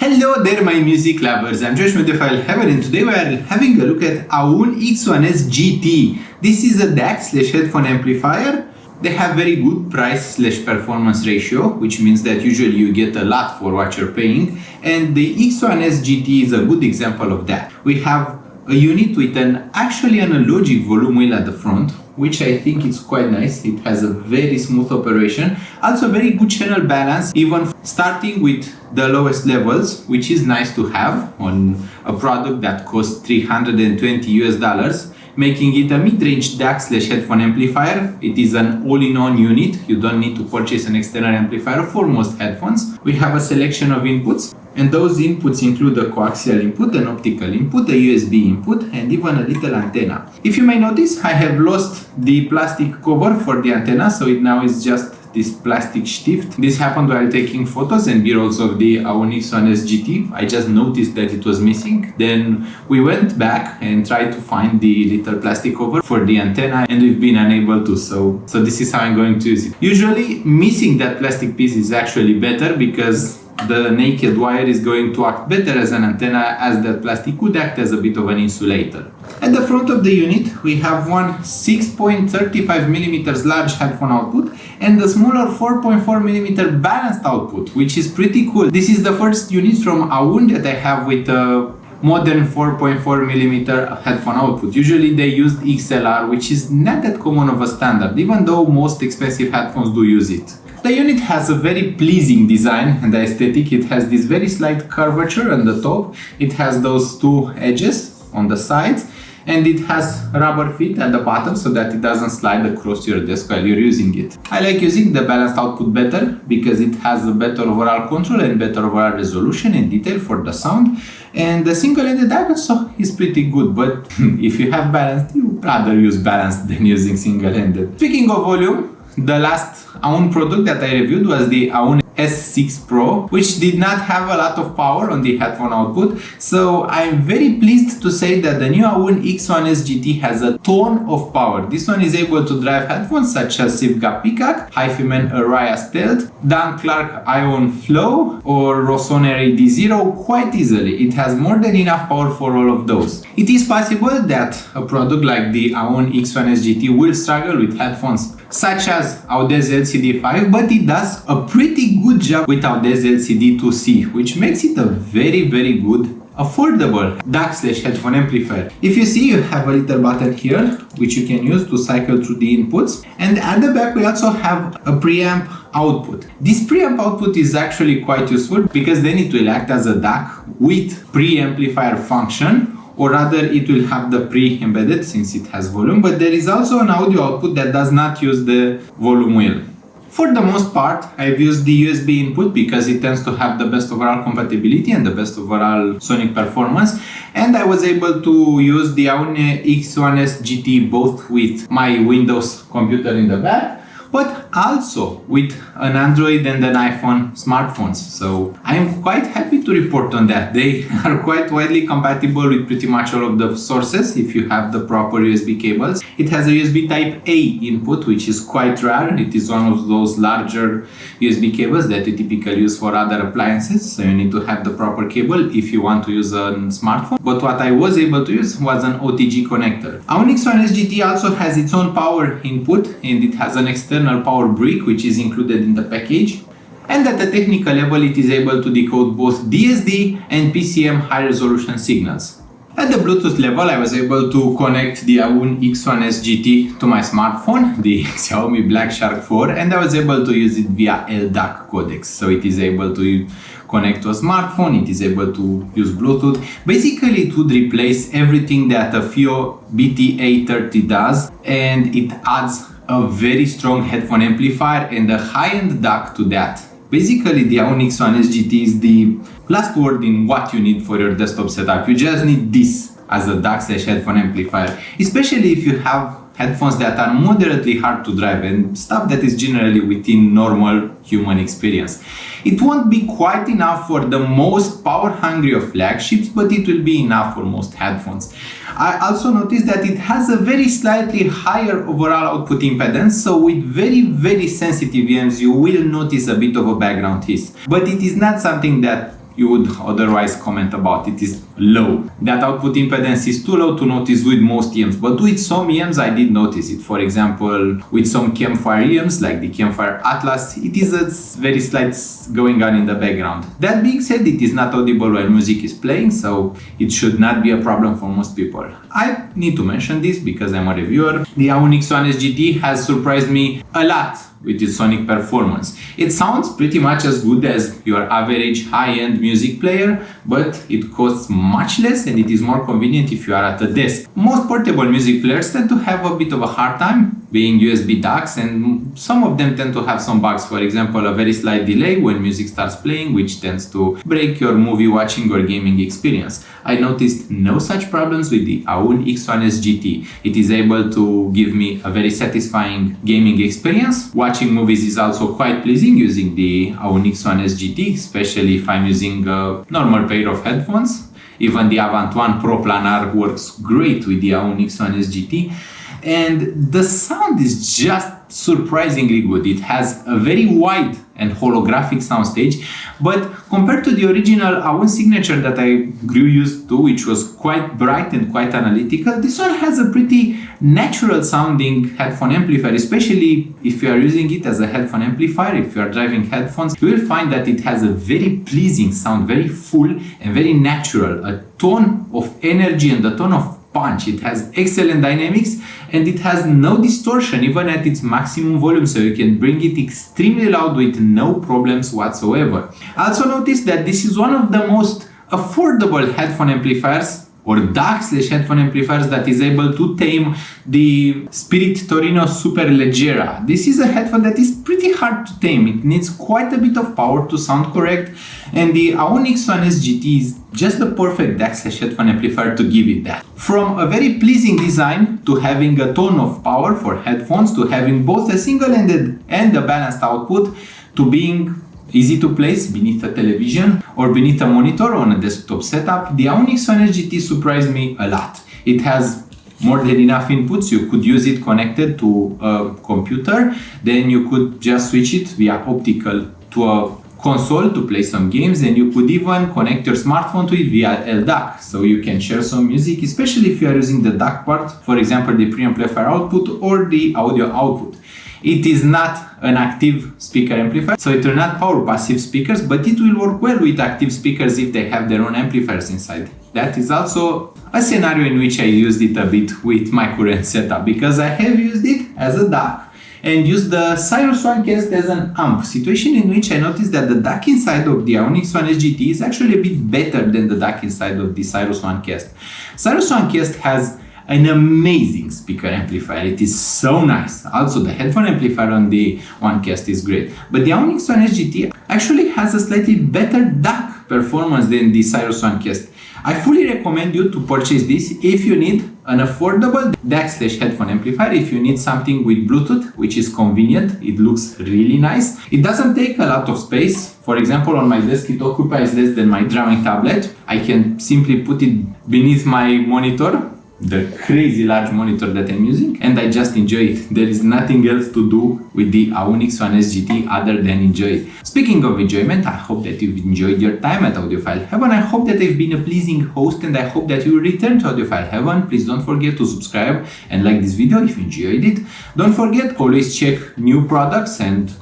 Hello there my music lovers, I'm Josh Audiophile and today we are having a look at Aune X1S GT. This is a DAC / headphone amplifier. They have very good price / performance ratio, which means that usually you get a lot for what you're paying, and the X1S GT is a good example of that. We have a unit with an analogic volume wheel at the front, which I think is quite nice. It has a very smooth operation, also very good channel balance, even starting with the lowest levels, which is nice to have on a product that costs $320, making it a mid-range DAC / headphone amplifier. It is an all-in-one unit. You don't need to purchase an external amplifier for most headphones. We have a selection of inputs, and those inputs include a coaxial input, an optical input, a USB input, and even a little antenna. If you may notice, I have lost the plastic cover for the antenna, so it now is just this plastic stift. This happened while taking photos and b-rolls of the Aune X1S GT. I just noticed that it was missing. Then we went back and tried to find the little plastic cover for the antenna, and we've been unable to. So this is how I'm going to use it. Usually missing that plastic piece is actually better, because the naked wire is going to act better as an antenna, as that plastic could act as a bit of an insulator. At the front of the unit, we have one 6.35mm large headphone output and a smaller 4.4mm balanced output, which is pretty cool. This is the first unit from Aune that I have with a modern 4.4mm headphone output. Usually they use XLR, which is not that common of a standard, even though most expensive headphones do use it. The unit has a very pleasing design and aesthetic. It has this very slight curvature on the top. It has those two edges on the sides, and it has rubber feet at the bottom so that it doesn't slide across your desk while you're using it. I like using the balanced output better because it has a better overall control and better overall resolution and detail for the sound. And the single-ended DAC also is pretty good, but if you have balanced, you'd rather use balanced than using single-ended. Speaking of volume, the last Aune product that I reviewed was the Aune S6 Pro, which did not have a lot of power on the headphone output. So I'm very pleased to say that the new Aune X1S GT has a ton of power. This one is able to drive headphones such as Sivga Peacock, HiFiMan Araya Stealth, Dan Clark Ion Flow, or Rossoneri D0 quite easily. It has more than enough power for all of those. It is possible that a product like the Aune X1S GT will struggle with headphones such as Audeze LCD5, but it does a pretty good job with Audeze LCD 2C, which makes it a very good affordable DAC / headphone amplifier. If you see, you have a little button here which you can use to cycle through the inputs, and at the back we also have a preamp output. This preamp output is actually quite useful because then it will act as a DAC with preamplifier function, or rather it will have the pre-embedded since it has volume, but there is also an audio output that does not use the volume wheel. For the most part, I've used the USB input because it tends to have the best overall compatibility and the best overall sonic performance, and I was able to use the Aune X1S GT both with my Windows computer in the back, but also with an Android and an iPhone smartphones. So I'm quite happy to report on that. They are quite widely compatible with pretty much all of the sources if you have the proper USB cables. It has a USB Type A input, which is quite rare. It is one of those larger USB cables that you typically use for other appliances, so you need to have the proper cable if you want to use a smartphone. But what I was able to use was an OTG connector. Aune X1S GT also has its own power input, and it has an external power brick which is included in the package, and at the technical level it is able to decode both DSD and PCM high resolution signals. At the Bluetooth level, I was able to connect the Aune X1S GT to my smartphone, the Xiaomi Black Shark 4, and I was able to use it via LDAC codecs. So it is able to connect to a smartphone, it is able to use Bluetooth. Basically, it would replace everything that a FIO BT-A30 does, and it adds a very strong headphone amplifier and a high-end DAC to that. Basically, the Aune X1S GT is the last word in what you need for your desktop setup. You just need this as a DAC / headphone amplifier, especially if you have headphones that are moderately hard to drive and stuff that is generally within normal human experience. It won't be quite enough for the most power-hungry of flagships, but it will be enough for most headphones. I also noticed that it has a very slightly higher overall output impedance, so with very sensitive IEMs you will notice a bit of a background hiss. But it is not something that you would otherwise comment about. It is low. That output impedance is too low to notice with most EMs, but with some EMs I did notice it. For example, with some campfire EMs like the Campfire Atlas, it is a very slight going on in the background. That being said, it is not audible while music is playing, so it should not be a problem for most people. I need to mention this because I'm a reviewer. The Aune X1S GT has surprised me a lot with its sonic performance. It sounds pretty much as good as your average high-end music player, but it costs much less and it is more convenient if you are at a desk. Most portable music players tend to have a bit of a hard time being USB DACs, and some of them tend to have some bugs. For example, a very slight delay when music starts playing, which tends to break your movie watching or gaming experience. I noticed no such problems with the Aune X1S GT. It is able to give me a very satisfying gaming experience. Watching movies is also quite pleasing using the Aune X1S GT, especially if I'm using a normal pair of headphones. Even the Avant One Pro Planar works great with the Aune X1S GT. And the sound is just surprisingly good. It has a very wide and holographic soundstage, but compared to the original Aune signature that I grew used to, which was quite bright and quite analytical, this one has a pretty natural sounding headphone amplifier, especially if you are using it as a headphone amplifier. If you are driving headphones, you will find that it has a very pleasing sound, very full and very natural, a tone of energy and a tone of punch. It has excellent dynamics and it has no distortion even at its maximum volume, so you can bring it extremely loud with no problems whatsoever. I also noticed that this is one of the most affordable headphone amplifiers or DAC/headphone amplifiers that is able to tame the Spirit Torino Superleggera. This is a headphone that is pretty hard to tame. It needs quite a bit of power to sound correct, and the Aune X1S GT is just the perfect DAC/headphone amplifier to give it that. From a very pleasing design to having a ton of power for headphones, to having both a single-ended and a balanced output, to being easy to place beneath a television or beneath a monitor on a desktop setup, the Aune X1S GT surprised me a lot. It has more than enough inputs. You could use it connected to a computer, then you could just switch it via optical to a console to play some games, and you could even connect your smartphone to it via LDAC, so you can share some music, especially if you are using the DAC part, for example the preamplifier output or the audio output. It is not an active speaker amplifier, so it will not power passive speakers, but it will work well with active speakers if they have their own amplifiers inside. That is also a scenario in which I used it a bit with my current setup, because I have used it as a DAC and used the Cyrus One Cast as an amp, situation in which I noticed that the DAC inside of the Aune X1S GT is actually a bit better than the DAC inside of the Cyrus One Cast. Cyrus One Cast has an amazing speaker amplifier. It is so nice. Also, the headphone amplifier on the One Cast is great. But the Aune X1S GT actually has a slightly better DAC performance than the Cyrus One Cast. I fully recommend you to purchase this if you need an affordable DAC/headphone amplifier, if you need something with Bluetooth, which is convenient. It looks really nice. It doesn't take a lot of space. For example, on my desk, it occupies less than my drawing tablet. I can simply put it beneath my monitor, the crazy large monitor that I'm using, and I just enjoy it. There is nothing else to do with the Aune X1S GT other than enjoy it. Speaking of enjoyment, I hope that you've enjoyed your time at Audiophile Heaven. I hope that I've been a pleasing host, and I hope that you will return to Audiophile Heaven. Please don't forget to subscribe and like this video if you enjoyed it. Don't forget, always check new products and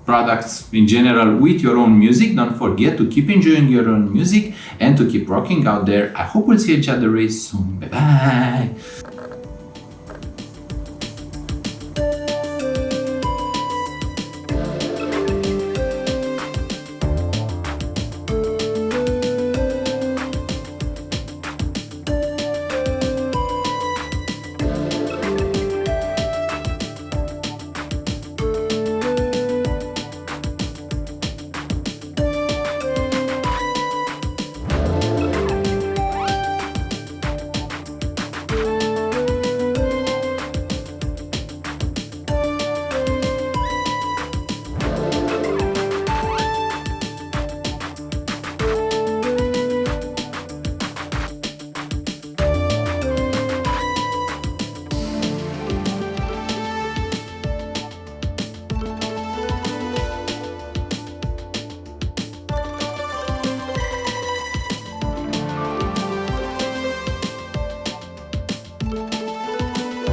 products in general with your own music. Don't forget to keep enjoying your own music and to keep rocking out there. I hope we'll see each other very soon. Bye bye.